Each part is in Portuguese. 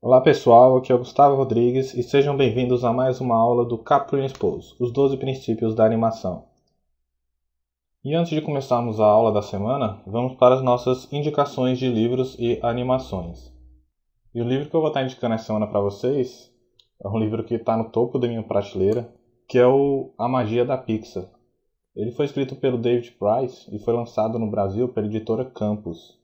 Olá pessoal, aqui é o Gustavo Rodrigues e sejam bem-vindos a mais uma aula do Capture Expose, os 12 princípios da animação. E antes de começarmos a aula da semana, vamos para as nossas indicações de livros e animações. E o livro que eu vou estar indicando essa semana para vocês é um livro que está no topo da minha prateleira, que é A Magia da Pixar. Ele foi escrito pelo David Price e foi lançado no Brasil pela editora Campos.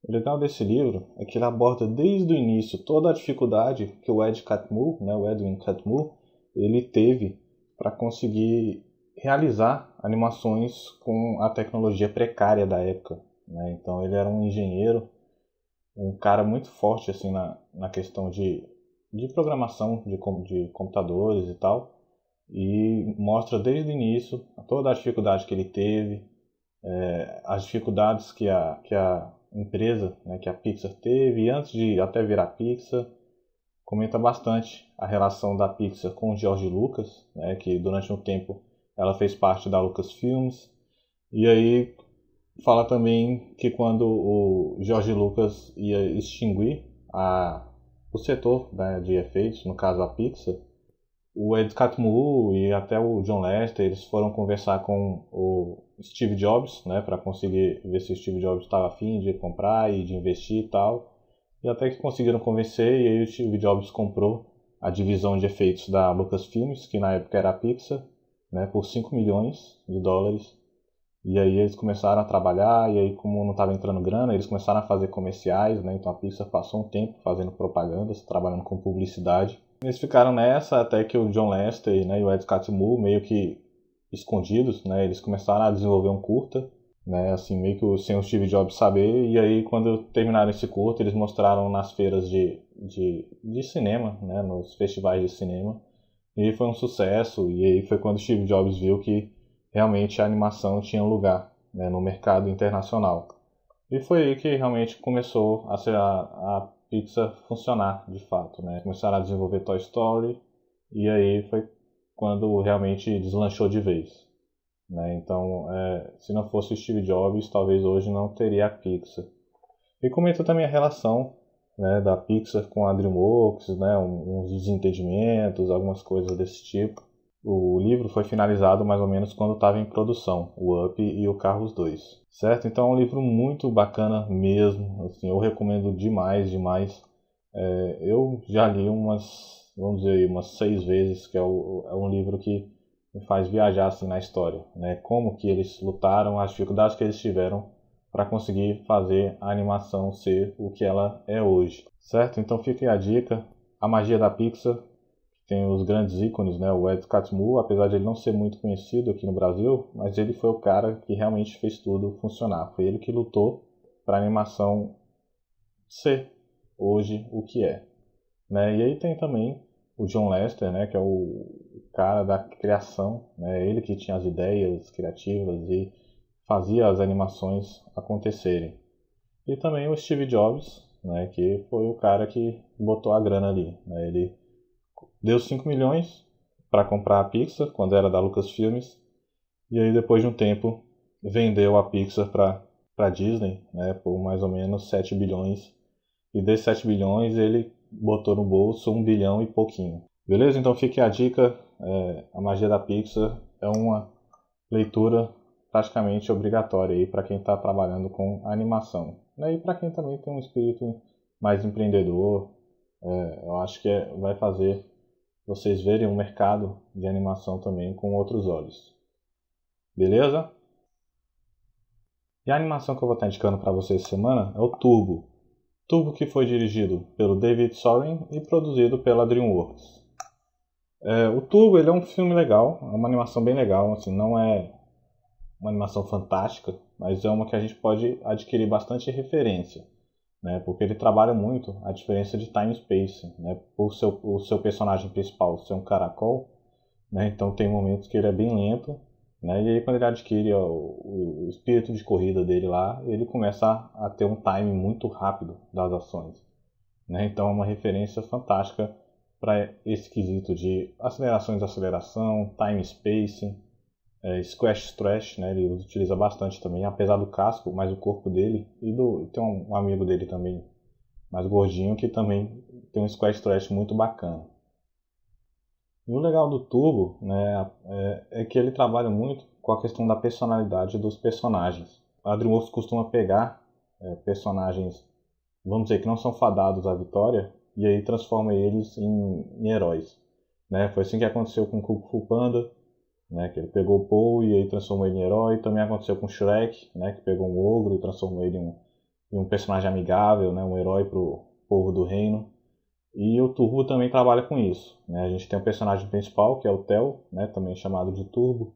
O legal desse livro é que ele aborda desde o início toda a dificuldade que o Ed Catmull, o Edwin Catmull, ele teve para conseguir realizar animações com a tecnologia precária da época. Então ele era um engenheiro, um cara muito forte assim na questão de programação de computadores e tal, e mostra desde o início toda a dificuldade que ele teve, as dificuldades que a empresa, que a Pixar teve, e antes de até virar Pixar, comenta bastante a relação da Pixar com o George Lucas, que durante um tempo ela fez parte da Lucasfilms, e aí fala também que quando o George Lucas ia extinguir o setor, de efeitos, no caso a Pixar, o Ed Catmull e até o John Lasseter, eles foram conversar com o Steve Jobs, para conseguir ver se o Steve Jobs estava afim de comprar e de investir e tal. E até que conseguiram convencer, e aí o Steve Jobs comprou a divisão de efeitos da Lucasfilms, que na época era a Pixar, por 5 milhões de dólares. E aí eles começaram a trabalhar, e aí como não estava entrando grana, eles começaram a fazer comerciais, então a Pixar passou um tempo fazendo propagandas, trabalhando com publicidade. Eles ficaram nessa até que o John Lasseter, e o Ed Catmull, meio que escondidos, eles começaram a desenvolver um curta, assim, meio que sem o Steve Jobs saber, e aí quando terminaram esse curta, eles mostraram nas feiras de cinema, nos festivais de cinema, e aí foi um sucesso, e aí foi quando o Steve Jobs viu que realmente a animação tinha lugar, no mercado internacional. E foi aí que realmente começou a Pixar funcionar de fato, Começaram a desenvolver Toy Story e aí foi quando realmente deslanchou de vez, Então, se não fosse o Steve Jobs, talvez hoje não teria a Pixar. E comenta também a relação, da Pixar com a DreamWorks, uns desentendimentos, algumas coisas desse tipo. O livro foi finalizado mais ou menos quando estava em produção, o Up e o Carros 2, certo? Então é um livro muito bacana mesmo, assim, eu recomendo demais, demais. Eu já li vamos dizer, umas 6 vezes, que é um livro que me faz viajar assim na história, Como que eles lutaram, as dificuldades que eles tiveram para conseguir fazer a animação ser o que ela é hoje, certo? Então fica aí a dica, A Magia da Pixar. Tem os grandes ícones, o Ed Catmull, apesar de ele não ser muito conhecido aqui no Brasil, mas ele foi o cara que realmente fez tudo funcionar. Foi ele que lutou para a animação ser hoje o que é. E aí tem também o John Lasseter, que é o cara da criação, ele que tinha as ideias criativas e fazia as animações acontecerem. E também o Steve Jobs, que foi o cara que botou a grana ali. Ele deu 5 milhões para comprar a Pixar, quando era da Lucasfilms, e aí depois de um tempo vendeu a Pixar para Disney, por mais ou menos 7 bilhões. E desses 7 bilhões ele botou no bolso 1 bilhão e pouquinho. Beleza? Então fique a dica, A Magia da Pixar é uma leitura praticamente obrigatória para quem está trabalhando com animação. E para quem também tem um espírito mais empreendedor, eu acho que vai fazer vocês verem o mercado de animação também com outros olhos. Beleza? E a animação que eu vou estar indicando para vocês essa semana é o Turbo. Turbo, que foi dirigido pelo David Soren e produzido pela DreamWorks. O Turbo ele é um filme legal, é uma animação bem legal, assim, não é uma animação fantástica, mas é uma que a gente pode adquirir bastante referência, porque ele trabalha muito a diferença de time e space, por o seu personagem principal ser um caracol, então tem momentos que ele é bem lento, e aí quando ele adquire o espírito de corrida dele lá, ele começa a ter um time muito rápido das ações. Então é uma referência fantástica para esse quesito de acelerações de aceleração, time spacing, squash stretch, ele utiliza bastante também, apesar do casco, mas o corpo dele, e tem um amigo dele também, mais gordinho, que também tem um squad threat muito bacana. E o legal do Turbo, né, é que ele trabalha muito com a questão da personalidade dos personagens. A DreamWorks costuma pegar personagens, vamos dizer, que não são fadados à vitória, e aí transforma eles em heróis. Né? Foi assim que aconteceu com Kung Fu Panda, né, que ele pegou o Paul e aí transformou ele em herói. Também aconteceu com Shrek, né, que pegou um ogro e transformou ele em um personagem amigável, né, um herói para o povo do reino. E o Turbo também trabalha com isso. Né? A gente tem o personagem principal, que é o Theo, né, também chamado de Turbo,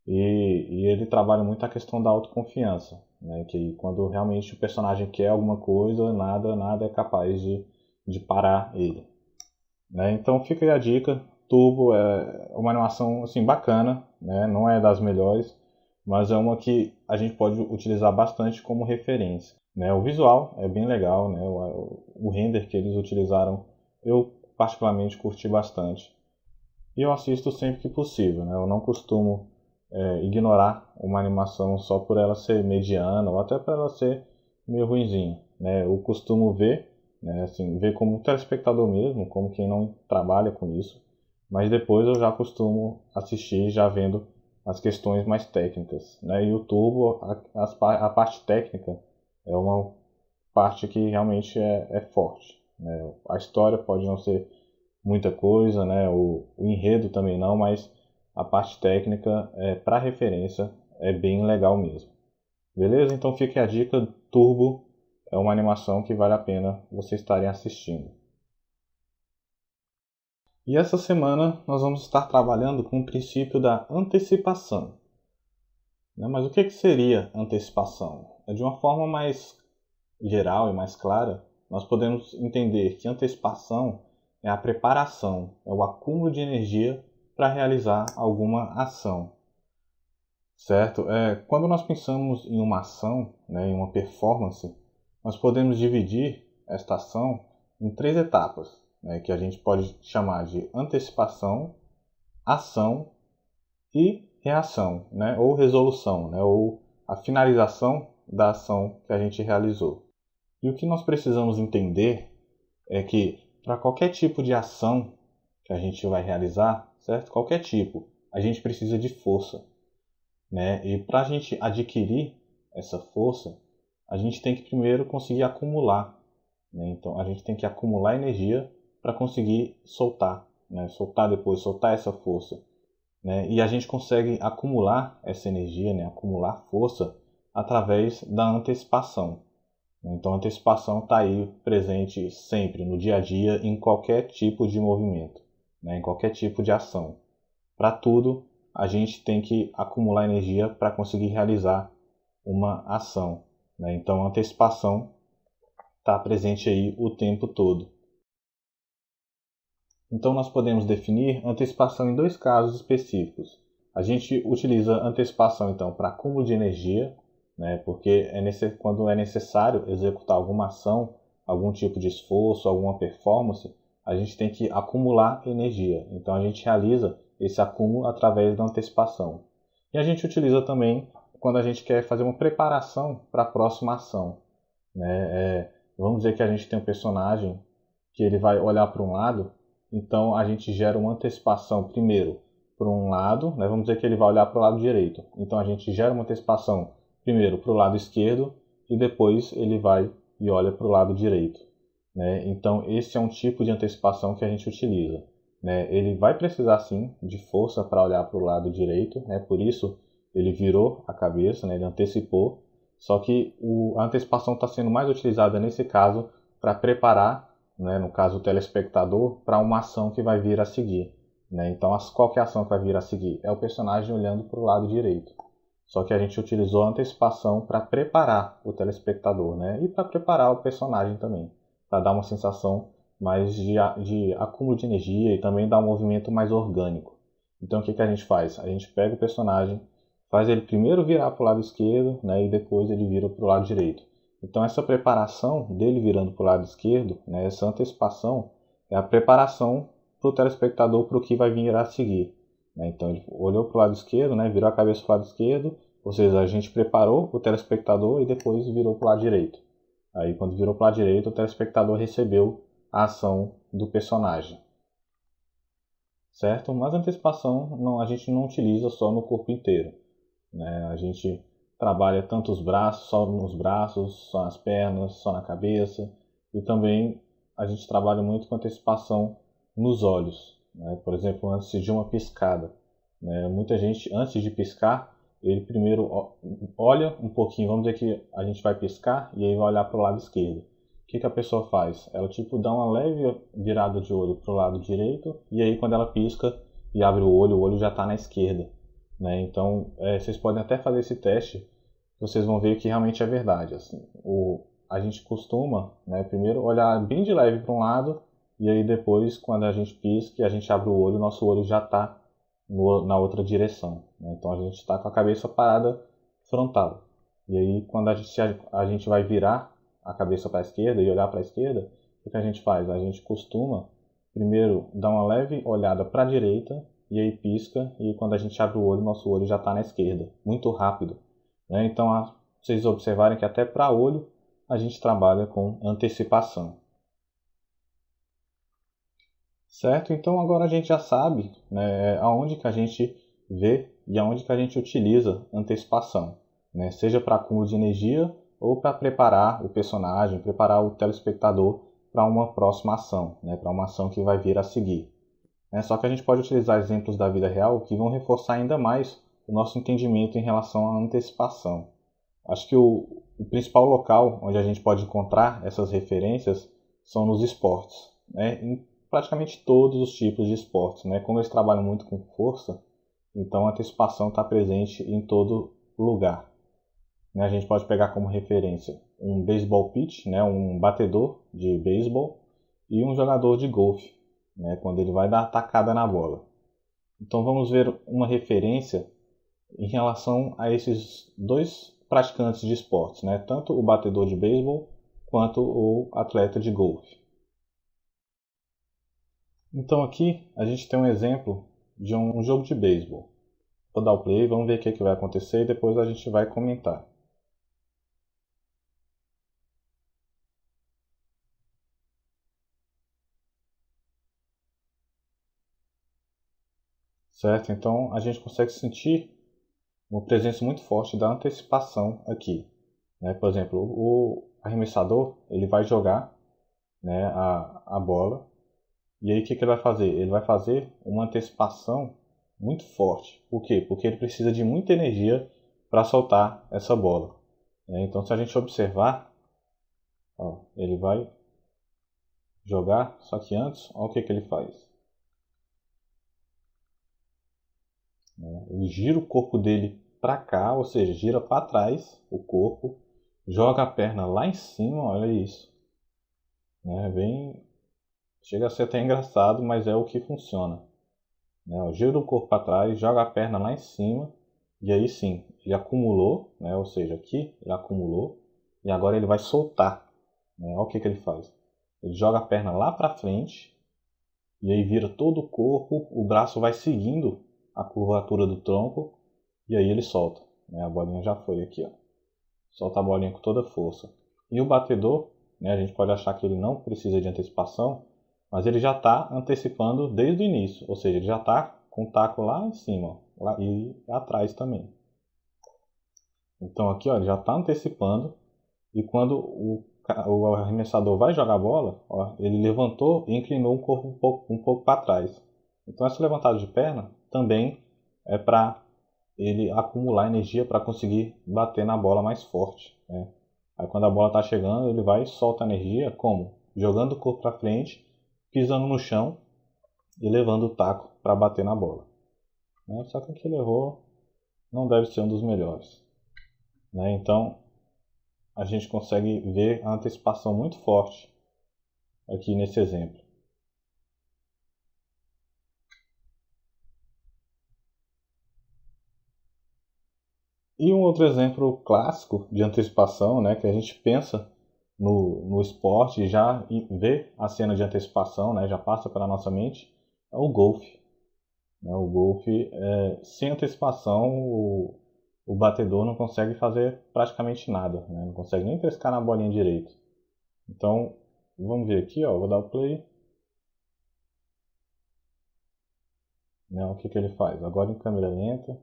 e ele trabalha muito a questão da autoconfiança, né, que quando realmente o personagem quer alguma coisa, nada é capaz de parar ele. Né? Então fica aí a dica. Turbo é uma animação assim, bacana, né? Não é das melhores, mas é uma que a gente pode utilizar bastante como referência. Né? O visual é bem legal, né? O render que eles utilizaram eu particularmente curti bastante. E eu assisto sempre que possível. Né? Eu não costumo ignorar uma animação só por ela ser mediana ou até por ela ser meio ruinzinha. Né? Eu costumo ver, né, assim, ver como telespectador mesmo, como quem não trabalha com isso, mas depois eu já costumo assistir já vendo as questões mais técnicas. Né? E o Turbo, a parte técnica é uma parte que realmente é forte. Né? A história pode não ser muita coisa, né? O enredo também não, mas a parte técnica, para referência, é bem legal mesmo. Beleza? Então fica a dica. Turbo é uma animação que vale a pena vocês estarem assistindo. E essa semana nós vamos estar trabalhando com o princípio da antecipação. Mas o que seria antecipação? De uma forma mais geral e mais clara, nós podemos entender que antecipação é a preparação, é o acúmulo de energia para realizar alguma ação. Certo? Quando nós pensamos em uma ação, né, em uma performance, nós podemos dividir esta ação em 3 etapas, né, que a gente pode chamar de antecipação, ação e reação, né, ou resolução, né, ou a finalização da ação que a gente realizou. E o que nós precisamos entender é que para qualquer tipo de ação que a gente vai realizar, certo? Qualquer tipo, a gente precisa de força. Né? E para a gente adquirir essa força, a gente tem que primeiro conseguir acumular. Né? Então a gente tem que acumular energia para conseguir soltar, né? Soltar essa força. Né? E a gente consegue acumular essa energia, né? Acumular força através da antecipação. Então a antecipação está aí presente sempre, no dia a dia, em qualquer tipo de movimento, né? Em qualquer tipo de ação. Para tudo, a gente tem que acumular energia para conseguir realizar uma ação. Né? Então a antecipação está presente aí o tempo todo. Então nós podemos definir antecipação em 2 casos específicos. A gente utiliza antecipação então para acúmulo de energia, né? Porque quando é necessário executar alguma ação, algum tipo de esforço, alguma performance, a gente tem que acumular energia. Então a gente realiza esse acúmulo através da antecipação. E a gente utiliza também quando a gente quer fazer uma preparação para a próxima ação. Né? Vamos dizer que a gente tem um personagem que ele vai olhar para um lado, então a gente gera uma antecipação primeiro para um lado, né? Vamos dizer que ele vai olhar para o lado direito. Então a gente gera uma antecipação primeiro para o lado esquerdo e depois ele vai e olha para o lado direito. Né? Então esse é um tipo de antecipação que a gente utiliza. Né? Ele vai precisar sim de força para olhar para o lado direito, né? Por isso ele virou a cabeça, né? Ele antecipou, só que a antecipação está sendo mais utilizada nesse caso para preparar, né? No caso o telespectador, para uma ação que vai vir a seguir. Né? Então qual que é a ação que vai vir a seguir? É o personagem olhando para o lado direito. Só que a gente utilizou a antecipação para preparar o telespectador, né? E para preparar o personagem também, para dar uma sensação mais de acúmulo de energia e também dar um movimento mais orgânico. Então o que a gente faz? A gente pega o personagem, faz ele primeiro virar para o lado esquerdo, né, e depois ele vira para o lado direito. Então essa preparação dele virando para o lado esquerdo, né, essa antecipação, é a preparação para o telespectador para o que vai vir a seguir. Né? Então ele olhou para o lado esquerdo, né, virou a cabeça para o lado esquerdo, ou seja, a gente preparou o telespectador e depois virou para o lado direito. Aí quando virou para o lado direito, o telespectador recebeu a ação do personagem, certo? Mas a antecipação a gente não utiliza só no corpo inteiro, né? A gente trabalha tanto os braços, só nos braços, só nas pernas, só na cabeça, e também a gente trabalha muito com antecipação nos olhos, né? Por exemplo, antes de uma piscada, né? Muita gente, antes de piscar, ele primeiro olha um pouquinho, vamos dizer que a gente vai piscar e aí vai olhar para o lado esquerdo. O que a pessoa faz? Ela tipo dá uma leve virada de olho para o lado direito e aí quando ela pisca e abre o olho já está na esquerda, né? Então vocês podem até fazer esse teste, vocês vão ver que realmente é verdade. Assim, a gente costuma, né, primeiro olhar bem de leve para um lado e aí depois quando a gente pisca e a gente abre o olho, nosso olho já está na outra direção, né? Então a gente está com a cabeça parada frontal. E aí quando a gente vai virar a cabeça para a esquerda e olhar para a esquerda, o que a gente faz? A gente costuma primeiro dar uma leve olhada para a direita e aí pisca, e quando a gente abre o olho, nosso olho já está na esquerda, muito rápido, né? Então vocês observarem que até para olho a gente trabalha com antecipação. Certo? Então agora a gente já sabe, né, aonde que a gente vê e aonde que a gente utiliza antecipação, né? Seja para acúmulo de energia ou para preparar o personagem, preparar o telespectador para uma próxima ação, né? Para uma ação que vai vir a seguir. Só que a gente pode utilizar exemplos da vida real que vão reforçar ainda mais o nosso entendimento em relação à antecipação. Acho que o principal local onde a gente pode encontrar essas referências são nos esportes, né? Em praticamente todos os tipos de esportes, né? Como eles trabalham muito com força, então a antecipação está presente em todo lugar, né? A gente pode pegar como referência um baseball pitch, né? Um batedor de beisebol e um jogador de golfe, né? Quando ele vai dar a tacada na bola. Então vamos ver uma referência em relação a esses dois praticantes de esportes, né? Tanto o batedor de beisebol quanto o atleta de golfe. Então aqui a gente tem um exemplo de um jogo de beisebol. Vou dar o play, vamos ver o que vai acontecer e depois a gente vai comentar. Certo? Então a gente consegue sentir uma presença muito forte da antecipação aqui, né? Por exemplo, o arremessador ele vai jogar, né, a bola e aí o que ele vai fazer? Ele vai fazer uma antecipação muito forte. Por quê? Porque ele precisa de muita energia para soltar essa bola, né? Então se a gente observar, ó, ele vai jogar, só que antes, olha o que ele faz. Ele gira o corpo dele para cá, ou seja, gira para trás o corpo, joga a perna lá em cima, olha isso. Bem, chega a ser até engraçado, mas é o que funciona. Gira o corpo para trás, joga a perna lá em cima, e aí sim, ele acumulou, ou seja, aqui ele acumulou, e agora ele vai soltar. Olha o que ele faz. Ele joga a perna lá para frente, e aí vira todo o corpo, o braço vai seguindo a curvatura do tronco, e aí ele solta. A bolinha já foi aqui, ó. Solta a bolinha com toda a força. E o batedor, a gente pode achar que ele não precisa de antecipação, mas ele já está antecipando desde o início, ou seja, ele já está com o taco lá em cima, ó, lá, e atrás também. Então aqui, ó, ele já está antecipando, e quando o arremessador vai jogar a bola, ó, ele levantou e inclinou o corpo um pouco para trás. Então essa levantada de perna também é para ele acumular energia para conseguir bater na bola mais forte, né? Aí quando a bola está chegando, ele vai e solta a energia como? Jogando o corpo para frente, pisando no chão e levando o taco para bater na bola, né? Só que o que ele errou não deve ser um dos melhores, né? Então a gente consegue ver a antecipação muito forte aqui nesse exemplo. E um outro exemplo clássico de antecipação, né, que a gente pensa no esporte e já vê a cena de antecipação, né, já passa pela nossa mente, é o golfe. O golfe, sem antecipação, o batedor não consegue fazer praticamente nada, né, não consegue nem pescar na bolinha direito. Então, vamos ver aqui, ó, vou dar o play. Né, o que ele faz? Agora em câmera lenta.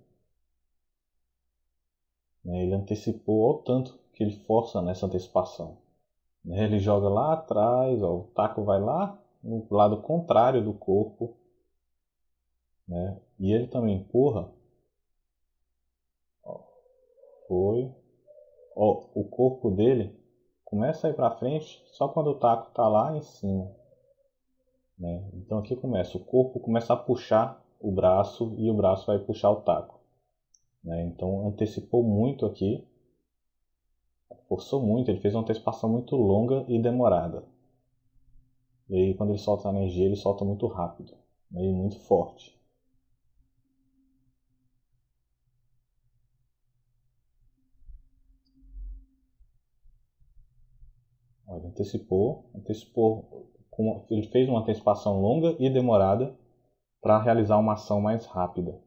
Né, ele antecipou, olha o tanto que ele força nessa antecipação. Né, ele joga lá atrás, ó, o taco vai lá no lado contrário do corpo. Né, e ele também empurra. Ó, foi. Ó, o corpo dele começa a ir para frente só quando o taco está lá em cima. Né? Então aqui começa, o corpo começa a puxar o braço e o braço vai puxar o taco. Né? Então antecipou muito aqui, forçou muito, ele fez uma antecipação muito longa e demorada. E aí quando ele solta a energia, ele solta muito rápido, né? E muito forte. Olha, antecipou, ele fez uma antecipação longa e demorada para realizar uma ação mais rápida.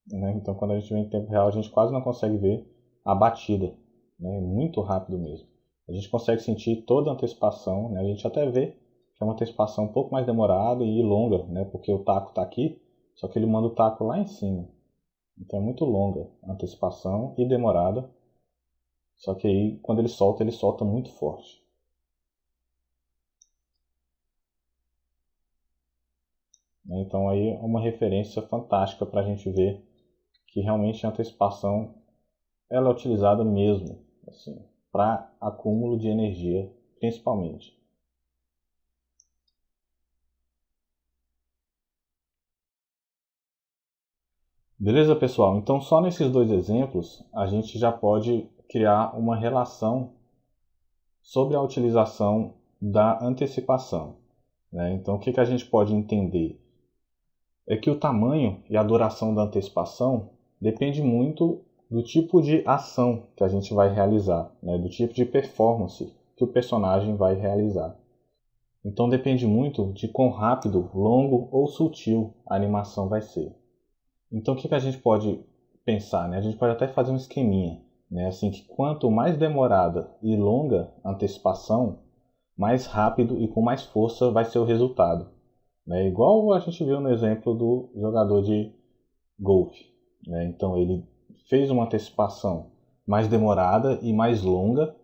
Né? Então, quando a gente vê em tempo real, a gente quase não consegue ver a batida, né? Muito rápido mesmo. A gente consegue sentir toda a antecipação, né? A gente até vê que é uma antecipação um pouco mais demorada e longa, né? Porque o taco está aqui, só que ele manda o taco lá em cima. Então é muito longa a antecipação e demorada. Só que aí, quando ele solta muito forte. Né? Então aí é uma referência fantástica para a gente ver que realmente a antecipação ela é utilizada mesmo, assim, para acúmulo de energia, principalmente. Beleza, pessoal? Então, só nesses dois exemplos, a gente já pode criar uma relação sobre a utilização da antecipação. Né? Então, o que a gente pode entender? É que o tamanho e a duração da antecipação depende muito do tipo de ação que a gente vai realizar, né? Do tipo de performance que o personagem vai realizar. Então depende muito de quão rápido, longo ou sutil a animação vai ser. Então o que a gente pode pensar? Né? A gente pode até fazer um esqueminha, né? Assim, que quanto mais demorada e longa a antecipação, mais rápido e com mais força vai ser o resultado. Né? Igual a gente viu no exemplo do jogador de golfe. Né? Então ele fez uma antecipação mais demorada e mais longa,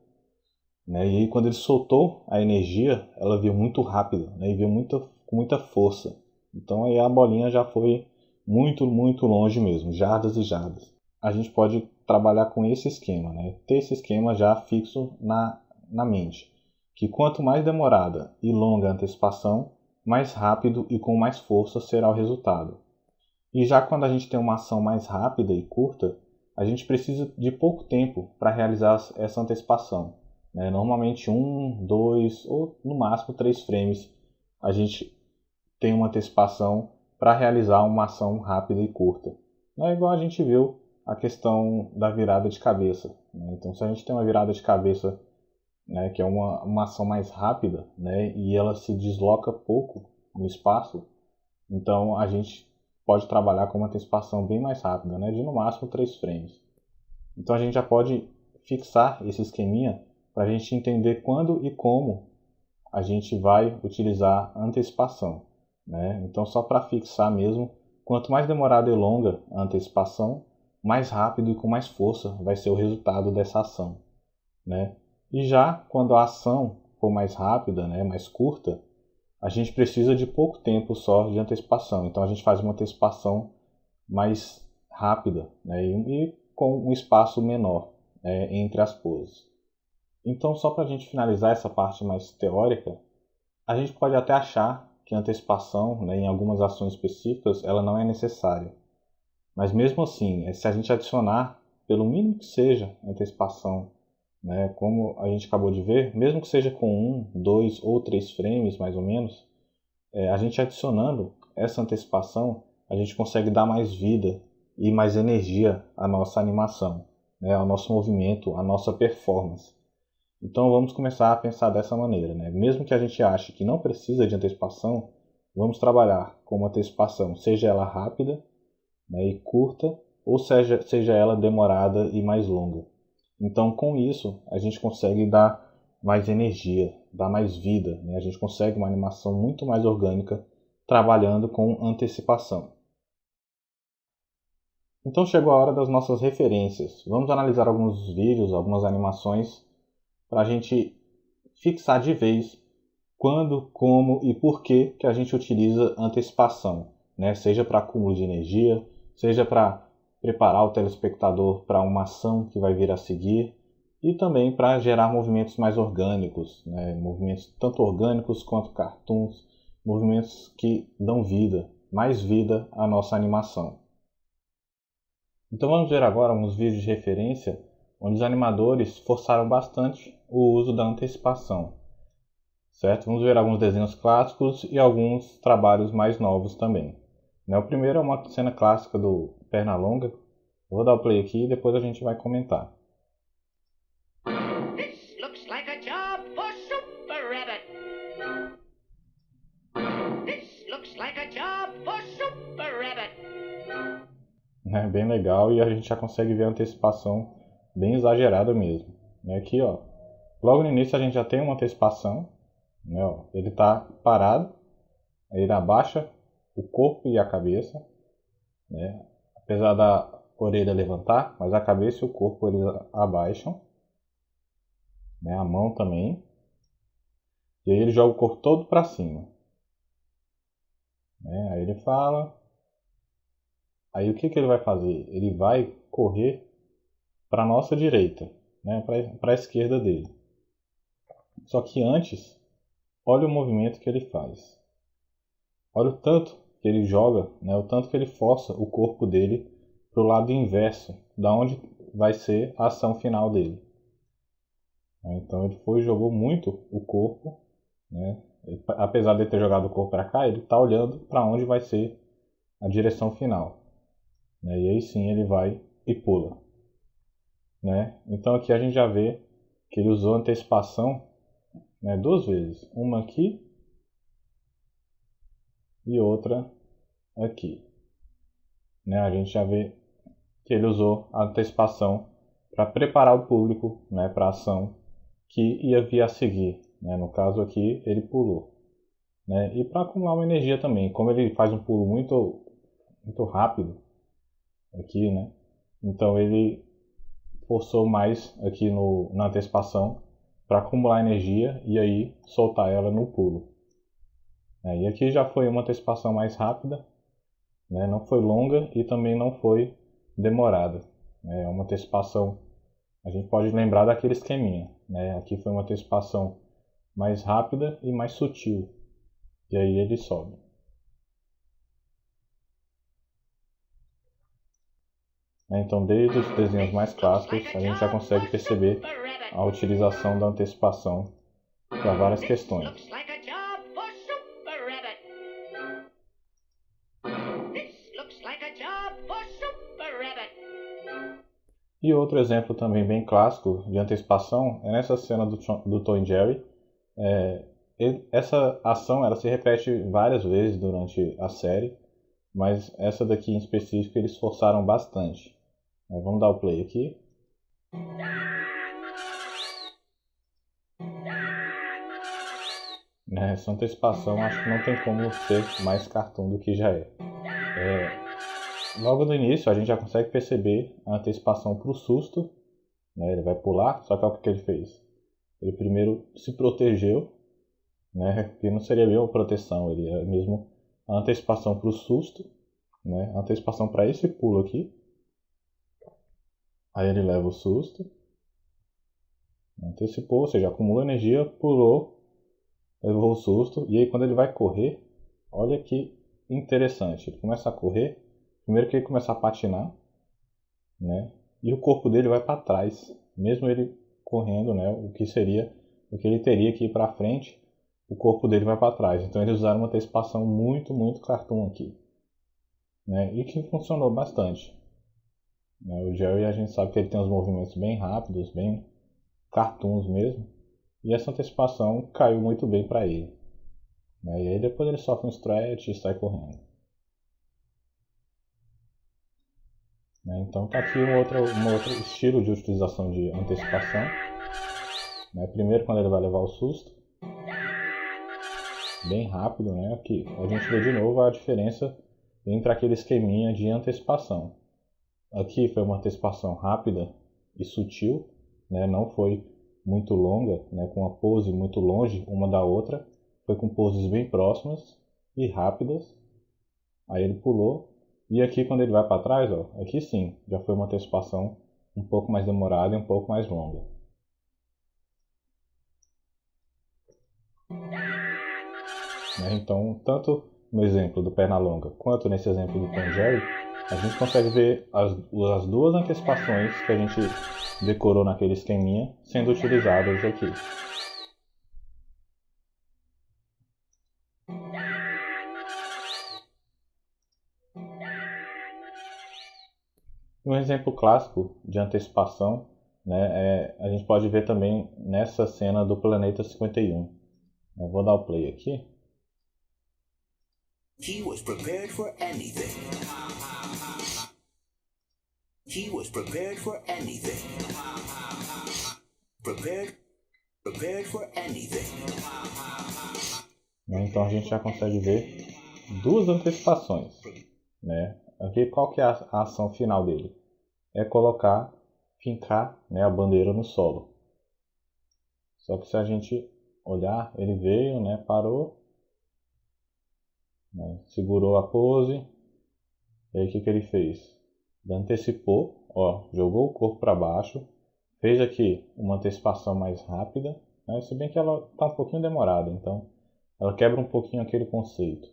né? E aí quando ele soltou a energia, ela veio muito rápido, né? E veio com muita força. Então aí a bolinha já foi muito, muito longe mesmo, jardas e jardas. A gente pode trabalhar com esse esquema, né? Ter esse esquema já fixo na mente. Que quanto mais demorada e longa a antecipação, mais rápido e com mais força será o resultado. E já quando a gente tem uma ação mais rápida e curta, a gente precisa de pouco tempo para realizar essa antecipação. Né? Normalmente 2 ou no máximo 3 frames a gente tem uma antecipação para realizar uma ação rápida e curta. Não é igual a gente viu a questão da virada de cabeça. Né? Então se a gente tem uma virada de cabeça, né, que é uma ação mais rápida, né, e ela se desloca pouco no espaço, então a gente pode trabalhar com uma antecipação bem mais rápida, né, de no máximo 3 frames. Então a gente já pode fixar esse esqueminha para a gente entender quando e como a gente vai utilizar a antecipação. Né? Então só para fixar mesmo, quanto mais demorada e longa a antecipação, mais rápido e com mais força vai ser o resultado dessa ação. Né? E já quando a ação for mais rápida, né, mais curta, a gente precisa de pouco tempo só de antecipação. Então a gente faz uma antecipação mais rápida, né, e com um espaço menor, né, entre as poses. Então, só para a gente finalizar essa parte mais teórica, a gente pode até achar que a antecipação, né, em algumas ações específicas, ela não é necessária. Mas mesmo assim, se a gente adicionar, pelo mínimo que seja, antecipação, né, como a gente acabou de ver, mesmo que seja com 2 ou 3 frames mais ou menos, a gente adicionando essa antecipação, a gente consegue dar mais vida e mais energia à nossa animação, né, ao nosso movimento, à nossa performance. Então vamos começar a pensar dessa maneira. Né? Mesmo que a gente ache que não precisa de antecipação, vamos trabalhar com uma antecipação, seja ela rápida, né, e curta, ou seja ela demorada e mais longa. Então, com isso, a gente consegue dar mais energia, dar mais vida, né? A gente consegue uma animação muito mais orgânica trabalhando com antecipação. Então chegou a hora das nossas referências. Vamos analisar alguns vídeos, algumas animações, para a gente fixar de vez quando, como e por que a gente utiliza antecipação, né? Seja para acúmulo de energia, seja para preparar o telespectador para uma ação que vai vir a seguir, e também para gerar movimentos mais orgânicos, né? Movimentos tanto orgânicos quanto cartoons, movimentos que dão vida, mais vida à nossa animação. Então vamos ver agora alguns vídeos de referência onde os animadores forçaram bastante o uso da antecipação. Certo? Vamos ver alguns desenhos clássicos e alguns trabalhos mais novos também. O primeiro é uma cena clássica do Pernalonga. Vou dar o play aqui e depois a gente vai comentar. This looks like a job for Super Rabbit. This looks like a job for Super Rabbit. É bem legal e a gente já consegue ver a antecipação bem exagerada mesmo. Aqui, ó, logo no início a gente já tem uma antecipação. Ele está parado, ele abaixa o corpo e a cabeça, né? Apesar da orelha levantar, mas a cabeça e o corpo eles abaixam, né? A mão também, e aí ele joga o corpo todo para cima, né? Aí ele fala, aí o que ele vai fazer? Ele vai correr para a nossa direita, né? Para a esquerda dele. Só que antes, olha o movimento que ele faz. Olha o tanto que ele joga, né? O tanto que ele força o corpo dele para o lado inverso, da onde vai ser a ação final dele. Então ele jogou muito o corpo, né? Apesar de ter jogado o corpo para cá, ele está olhando para onde vai ser a direção final, né? E aí sim ele vai e pula, né? Então aqui a gente já vê que ele usou antecipação, né, 2 vezes, uma aqui e outra aqui, né? A gente já vê que ele usou a antecipação para preparar o público, né, para a ação que ia vir a seguir, né? No caso aqui ele pulou, né? E para acumular uma energia também, como ele faz um pulo muito rápido aqui, né? Então ele forçou mais aqui na antecipação para acumular energia e aí soltar ela no pulo. E aqui já foi uma antecipação mais rápida, né? Não foi longa e também não foi demorada. É uma antecipação, a gente pode lembrar daquele esqueminha, né? Aqui foi uma antecipação mais rápida e mais sutil, e aí ele sobe. Então, desde os desenhos mais clássicos, a gente já consegue perceber a utilização da antecipação para várias questões. E outro exemplo também bem clássico de antecipação é nessa cena do Tom e Jerry. Essa ação ela se repete várias vezes durante a série, mas essa daqui em específico eles forçaram bastante. Vamos dar o play aqui. Essa antecipação acho que não tem como ser mais cartoon do que já é. Logo no início a gente já consegue perceber a antecipação para o susto, né? Ele vai pular, só que olha o que ele fez. Ele primeiro se protegeu, né? Que não seria bem uma proteção, ele é mesmo a antecipação para o susto, né? A antecipação para esse pulo aqui. Aí ele leva o susto, antecipou, ou seja, acumulou energia, pulou, levou o susto, e aí quando ele vai correr, olha que interessante, ele começa a correr, primeiro que ele começa a patinar, né? E o corpo dele vai para trás, mesmo ele correndo, né? O que ele teria que ir para frente, o corpo dele vai para trás. Então eles usaram uma antecipação muito cartoon aqui, né? E que funcionou bastante. O Jerry a gente sabe que ele tem uns movimentos bem rápidos, bem cartoons mesmo, e essa antecipação caiu muito bem para ele. né? E aí depois ele sofre um stretch e sai correndo. Né? Então tá aqui um outro estilo de utilização de antecipação. Né? Primeiro quando ele vai levar o susto. Bem rápido, né? Aqui a gente vê de novo a diferença entre aquele esqueminha de antecipação. Aqui foi uma antecipação rápida e sutil, né? Não foi muito longa, né? Com a pose muito longe uma da outra. Foi com poses bem próximas e rápidas. Aí ele pulou. E aqui quando ele vai para trás, ó, aqui sim, já foi uma antecipação um pouco mais demorada e um pouco mais longa. Né? Então, tanto no exemplo do Pernalonga quanto nesse exemplo do Tom e Jerry, a gente consegue ver as duas antecipações que a gente decorou naquele esqueminha sendo utilizadas aqui. Um exemplo clássico de antecipação, né, a gente pode ver também nessa cena do Planeta 51. Eu vou dar o play aqui. He was prepared for anything. He was prepared for anything. Prepared for anything. Então a gente já consegue ver duas antecipações, né? Aqui qual que é a ação final dele? É fincar, né, a bandeira no solo. Só que se a gente olhar, ele veio, né, parou, né, segurou a pose, e aí o que ele fez? Ele antecipou, ó, jogou o corpo para baixo, fez aqui uma antecipação mais rápida, né, se bem que ela está um pouquinho demorada, então ela quebra um pouquinho aquele conceito.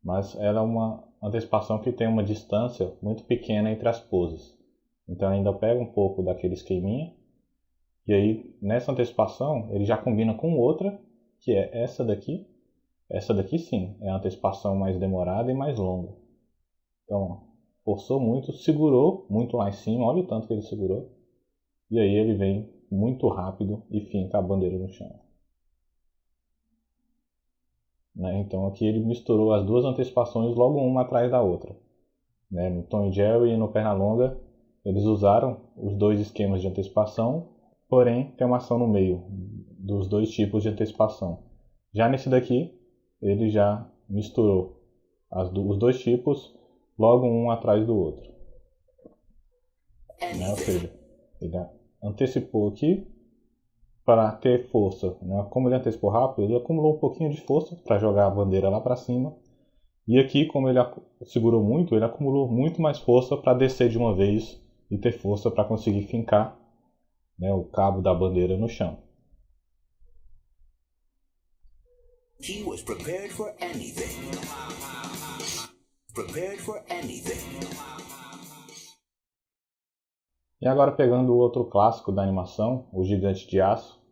Mas ela é uma antecipação que tem uma distância muito pequena entre as poses. Então ainda pega um pouco daquele esqueminha, e aí nessa antecipação ele já combina com outra, que é essa daqui. Essa daqui sim, é a antecipação mais demorada e mais longa. Então, forçou muito, segurou muito lá em cima, olha o tanto que ele segurou. E aí ele vem muito rápido e finca a bandeira no chão. Né? Então aqui ele misturou as duas antecipações logo uma atrás da outra. Né? No Tom e Jerry e no Pernalonga eles usaram os dois esquemas de antecipação, porém tem uma ação no meio dos dois tipos de antecipação. Já nesse daqui ele já misturou os dois tipos logo um atrás do outro. Né? Ou seja, ele antecipou aqui para ter força. Né? Como ele antecipou rápido, ele acumulou um pouquinho de força para jogar a bandeira lá para cima. E aqui, como ele segurou muito, ele acumulou muito mais força para descer de uma vez e ter força para conseguir fincar, né, o cabo da bandeira no chão. He was prepared for anything. Prepared for anything. E agora pegando o outro clássico da animação, o Gigante de Aço,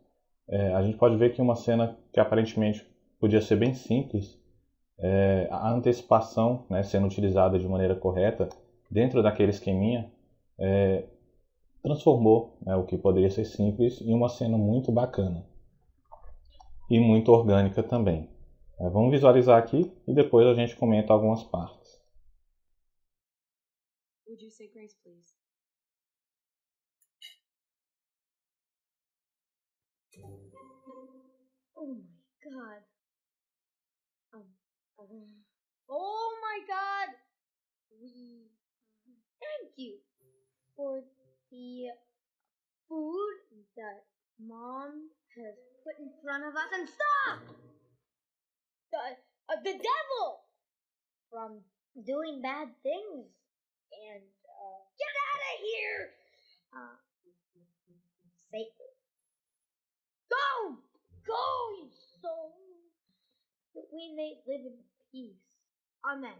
a gente pode ver que uma cena que aparentemente podia ser bem simples, a antecipação, né, sendo utilizada de maneira correta dentro daquele esqueminha, transformou, né, o que poderia ser simples em uma cena muito bacana e muito orgânica também. Vamos visualizar aqui e depois a gente comenta algumas partes. Would you say grace, please? Oh my god. Oh my god! Thank you for the food that Mom has put in front of us. And stop! The devil! From doing bad things. And, get out of here! Satan. Go, you soul! That we may live in peace. Amen.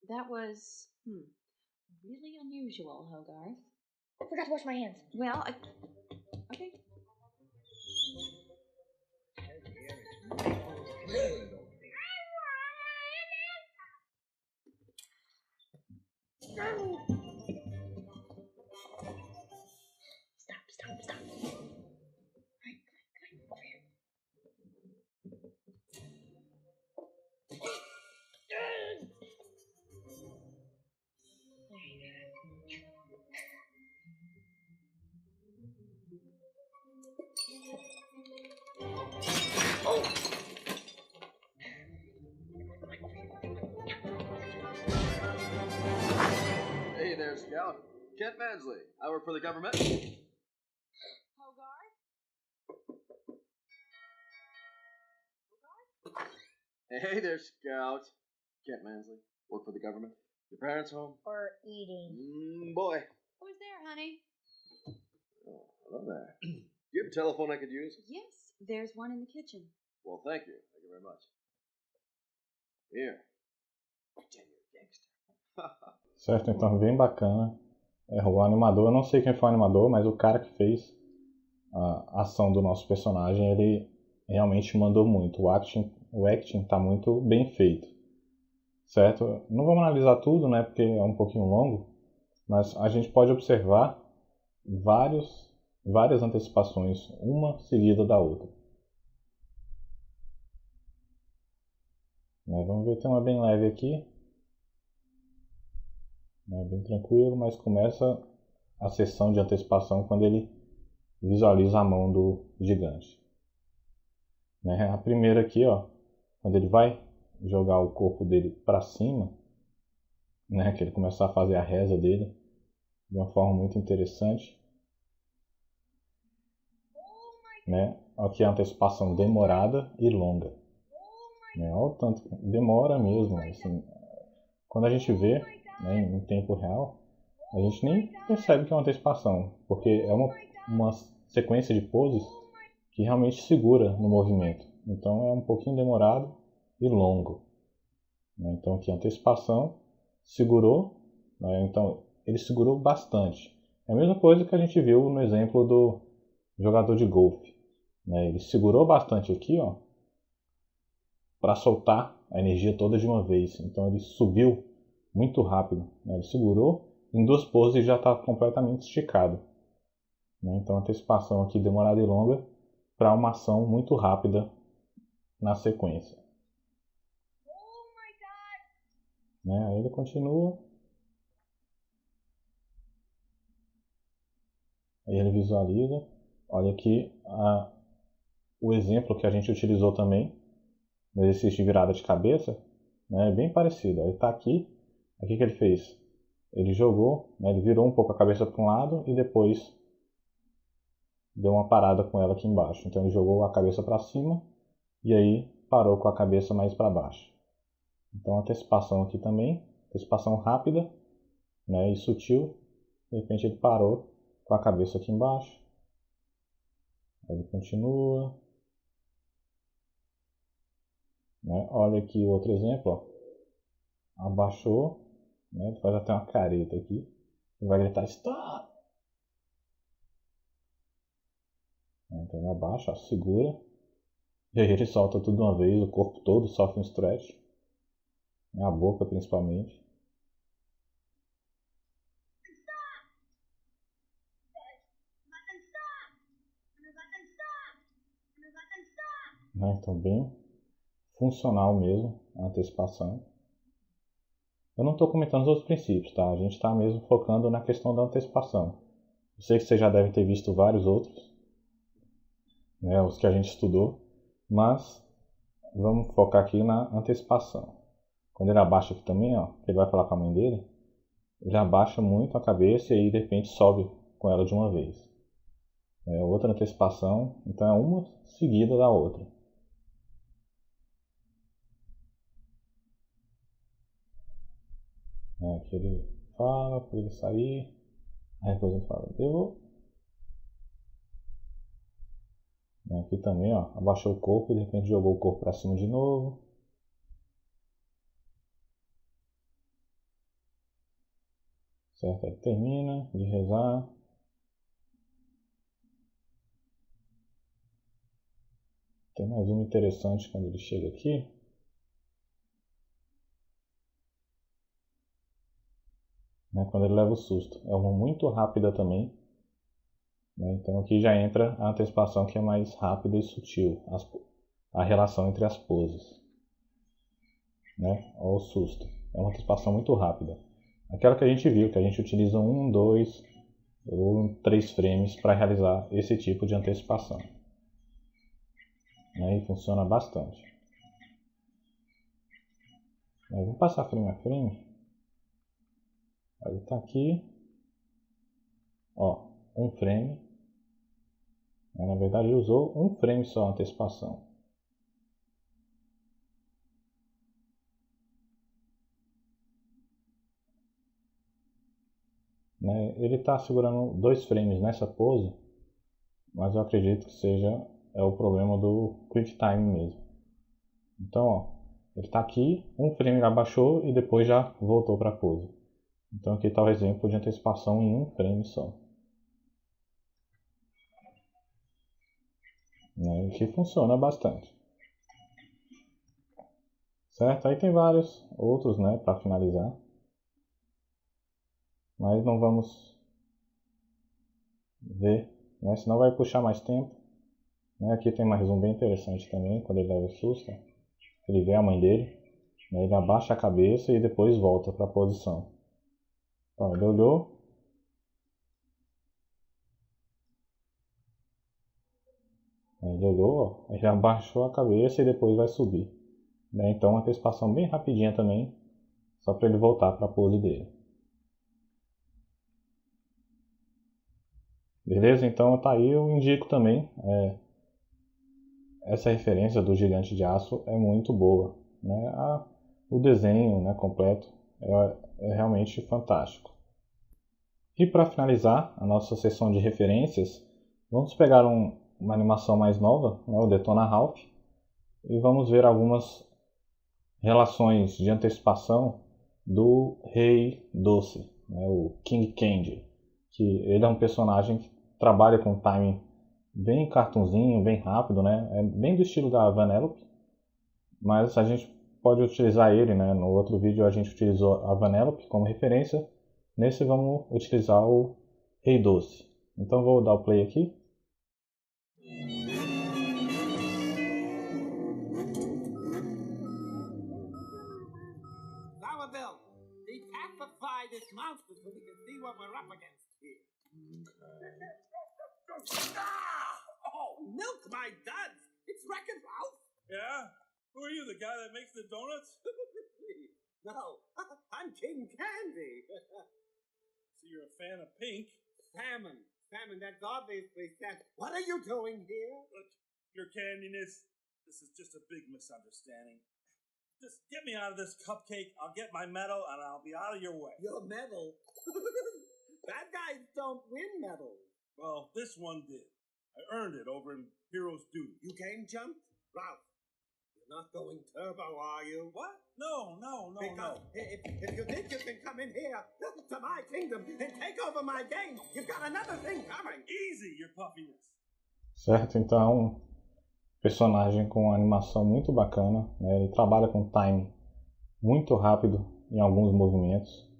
That was, really unusual, Hogarth. I forgot to wash my hands. Well, okay. Stop. Right, over here. Scout. Kent Mansley. I work for the government. Hogarth? Hey there, Scout. Kent Mansley. Work for the government. Your parents home? Or eating. Boy. Who's there, honey? Oh, hello there. Do you have a telephone I could use? Yes, there's one in the kitchen. Well, thank you. Thank you very much. Here. Pretend you're a gangster. Certo, então bem bacana. O animador, eu não sei quem foi o animador, mas o cara que fez a ação do nosso personagem, ele realmente mandou muito. O acting tá muito bem feito. Certo? Não vamos analisar tudo, né, porque é um pouquinho longo, mas a gente pode observar várias antecipações, uma seguida da outra. Vamos ver, tem uma bem leve aqui. Bem tranquilo, mas começa a sessão de antecipação quando ele visualiza a mão do gigante. A primeira aqui, ó, quando ele vai jogar o corpo dele para cima, que ele começa a fazer a reza dele de uma forma muito interessante. Aqui a antecipação demorada e longa. Olha o tanto que demora mesmo. Assim, quando a gente vê em tempo real, a gente nem percebe que é uma antecipação, porque é uma sequência de poses que realmente segura no movimento. Então é um pouquinho demorado e longo. Então aqui a antecipação segurou, então ele segurou bastante. É a mesma coisa que a gente viu no exemplo do jogador de golfe. Ele segurou bastante aqui, ó, para soltar a energia toda de uma vez. Então ele subiu muito rápido. Ele segurou, em duas poses já está completamente esticado. Então antecipação aqui demorada e longa para uma ação muito rápida na sequência. Aí ele continua. Aí ele visualiza. Olha aqui o exemplo que a gente utilizou também no exercício de virada de cabeça, é bem parecido. Ele está aqui. O que ele fez? Ele jogou, ele virou um pouco a cabeça para um lado e depois deu uma parada com ela aqui embaixo. Então ele jogou a cabeça para cima e aí parou com a cabeça mais para baixo. Então antecipação aqui também, antecipação rápida, e sutil. De repente ele parou com a cabeça aqui embaixo. Aí ele continua. Olha aqui o outro exemplo, ó. Abaixou, ele faz até uma careta aqui e vai gritar stop. Então ele abaixa, ó, segura e aí ele solta tudo de uma vez, o corpo todo sofre um stretch, a boca principalmente. Então bem funcional mesmo a antecipação. Eu não estou comentando os outros princípios, tá? A gente está mesmo focando na questão da antecipação. Eu sei que você já deve ter visto vários outros, os que a gente estudou, mas vamos focar aqui na antecipação. Quando ele abaixa aqui também, ó, ele vai falar com a mãe dele, ele abaixa muito a cabeça e aí de repente sobe com ela de uma vez. Outra antecipação, então é uma seguida da outra. Aqui ele fala para ele sair, aí depois ele fala, eu vou. Aqui também, ó, abaixou o corpo e de repente jogou o corpo para cima de novo. Certo? Aí termina de rezar. Tem mais uma interessante quando ele chega aqui. Quando ele leva o susto. É uma muito rápida também. Então aqui já entra a antecipação que é mais rápida e sutil. A relação entre as poses. Olha o susto. É uma antecipação muito rápida. Aquela que a gente viu, que a gente utiliza 1, 2 ou 3 frames para realizar esse tipo de antecipação. E funciona bastante. Vou passar frame a frame. Ele está aqui. Ó, um frame. Na verdade ele usou um frame só a antecipação. Ele está segurando 2 frames nessa pose, mas eu acredito que seja o problema do QuickTime mesmo. Então, ó, ele está aqui, um frame ele abaixou e depois já voltou para a pose. Então aqui está o exemplo de antecipação em um frame só. Que funciona bastante. Certo? Aí tem vários outros, para finalizar. Mas não vamos ver, senão vai puxar mais tempo. Aqui tem mais um bem interessante também, quando ele leva o susto. Ele vê a mãe dele, ele abaixa a cabeça e depois volta para a posição. Então, ele olhou. Ele olhou, ele abaixou a cabeça e depois vai subir. Então, uma antecipação bem rapidinha também, só para ele voltar para a pose dele. Beleza? Então tá aí, eu indico também. Essa referência do Gigante de Aço é muito boa. O desenho completo é realmente fantástico. E para finalizar a nossa sessão de referências, vamos pegar uma animação mais nova, o Detona Ralph, e vamos ver algumas relações de antecipação do Rei Doce, o King Candy, que ele é um personagem que trabalha com timing bem cartunzinho, bem rápido, é bem do estilo da Vanellope, mas a gente pode utilizar ele, no outro vídeo a gente utilizou a Vanellope como referência, nesse vamos utilizar o Rei Doce. Então vou dar o play aqui. Bill, decapify this monster so we can see what we're up against here. Oh, milk my duds! It's Wreck-It Ralph! Yeah? Who are you, the guy that makes the donuts? No, I'm King Candy. So you're a fan of pink? Salmon, that's obviously salmon. What are you doing here? Look, your candiness, this is just a big misunderstanding. Just get me out of this cupcake, I'll get my medal, and I'll be out of your way. Your medal? Bad guys don't win medals. Well, this one did. I earned it over in Hero's Duty. You game jumped? Ralph, you're not going turbo, are you? What? No. Because if you think you can come in here to my kingdom and take over my game, you've got another thing coming. Easy, your puffiness. Certo, então, personagem com animação muito bacana, ele trabalha com time muito rápido em alguns movimentos.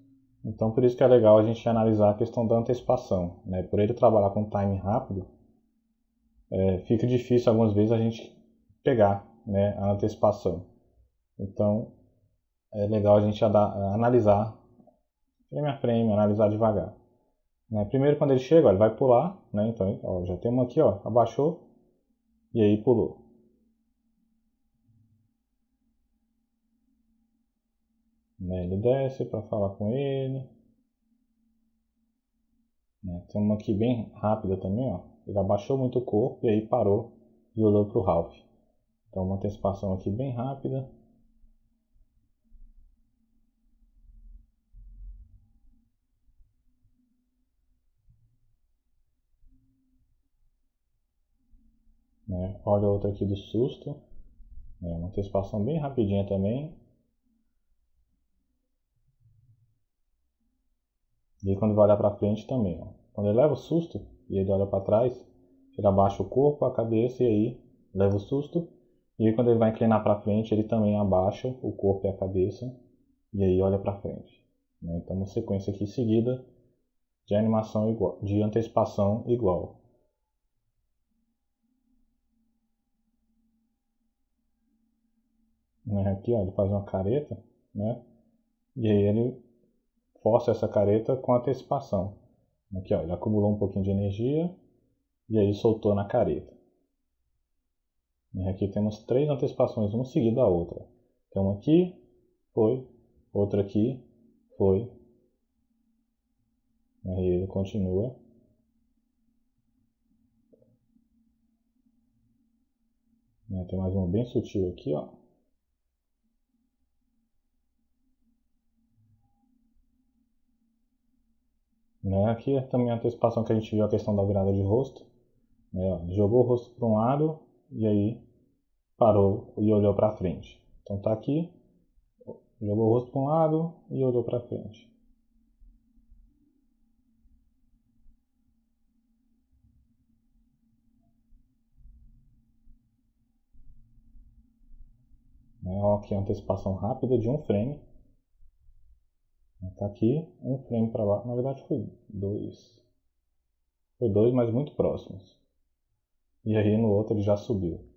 Então por isso que é legal a gente analisar a questão da antecipação. Por ele trabalhar com time rápido, fica difícil algumas vezes a gente pegar a antecipação. Então é legal a gente analisar frame a frame, analisar devagar. Primeiro quando ele chega, ele vai pular, então ó, já tem uma aqui, ó, abaixou e aí pulou. Ele desce para falar com ele. Tem uma aqui bem rápida também, ó. Ele abaixou muito o corpo e aí parou e olhou para o Ralph. Então uma antecipação aqui bem rápida. Olha outra aqui do susto. Uma antecipação bem rapidinha também. E aí quando vai olhar para frente também, ó. Quando ele leva o susto e ele olha para trás, ele abaixa o corpo, a cabeça e aí leva o susto. E aí quando ele vai inclinar para frente, ele também abaixa o corpo e a cabeça e aí olha para frente. Então uma sequência aqui seguida de animação igual, de antecipação igual. Aqui, ó, ele faz uma careta, e aí ele força essa careta com antecipação. Aqui, ó, ele acumulou um pouquinho de energia e aí soltou na careta. Aqui temos 3 antecipações, uma seguida da outra. Então uma aqui, foi, outra aqui, foi. Aí ele continua Né? Tem mais um bem sutil aqui, ó. Né? Aqui é também a antecipação que a gente viu a questão da virada de rosto. Né? Ó, jogou o rosto para um lado e aí parou e olhou para frente. Então tá aqui, jogou o rosto para um lado e olhou para frente. Né? Ó, aqui a antecipação rápida de um frame. Tá aqui, um frame para lá. Na verdade foi dois. Foi dois, mas muito próximos. E aí no outro ele já subiu.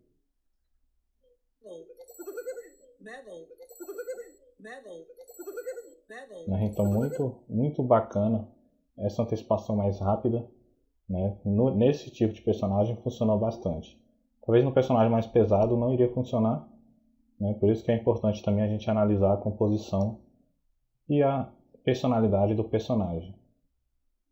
Né? Então muito bacana essa antecipação mais rápida. Né? Nesse tipo de personagem funcionou bastante. Talvez no personagem mais pesado não iria funcionar. Né? Por isso que é importante também a gente analisar a composição e a personalidade do personagem.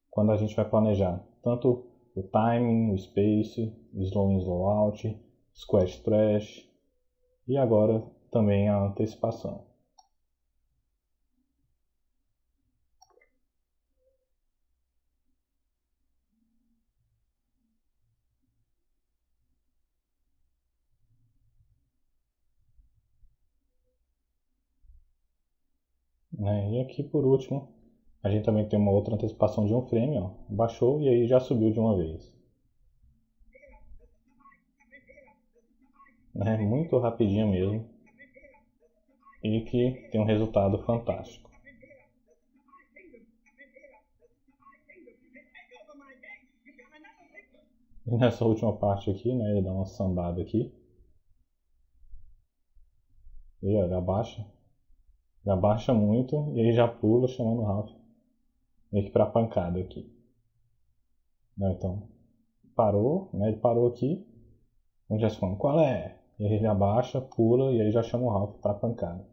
Quando a gente vai planejar tanto o timing, o space, slow in, slow out, squash trash e agora também a antecipação. Né? E aqui por último, a gente também tem uma outra antecipação de um frame, ó. Baixou e aí já subiu de uma vez. Né? Muito rapidinho mesmo. E que tem um resultado fantástico. E nessa última parte aqui, né, ele dá uma sambada aqui. E olha, abaixa. Já baixa muito e aí já pula chamando o Ralph meio que pra pancada aqui. Então, parou, né? Ele parou aqui. O Jess falando, qual é? E aí ele abaixa, pula e aí já chama o Ralph pra pancada.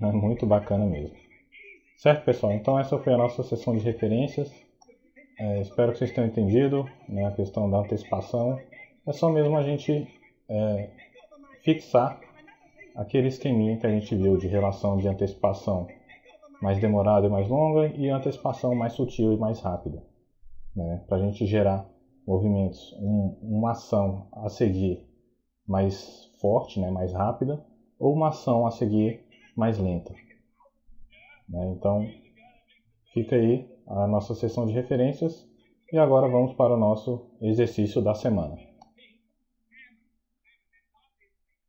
É muito bacana mesmo. Certo, pessoal? Então essa foi a nossa sessão de referências. Espero que vocês tenham entendido, né, a questão da antecipação. É só mesmo a gente fixar aquele esqueminha que a gente viu de relação de antecipação mais demorada e mais longa e antecipação mais sutil e mais rápida. Né, para a gente gerar movimentos, uma ação a seguir mais forte, né, mais rápida, ou uma ação a seguir mais lenta. Né, então, fica aí a nossa sessão de referências e agora vamos para o nosso exercício da semana.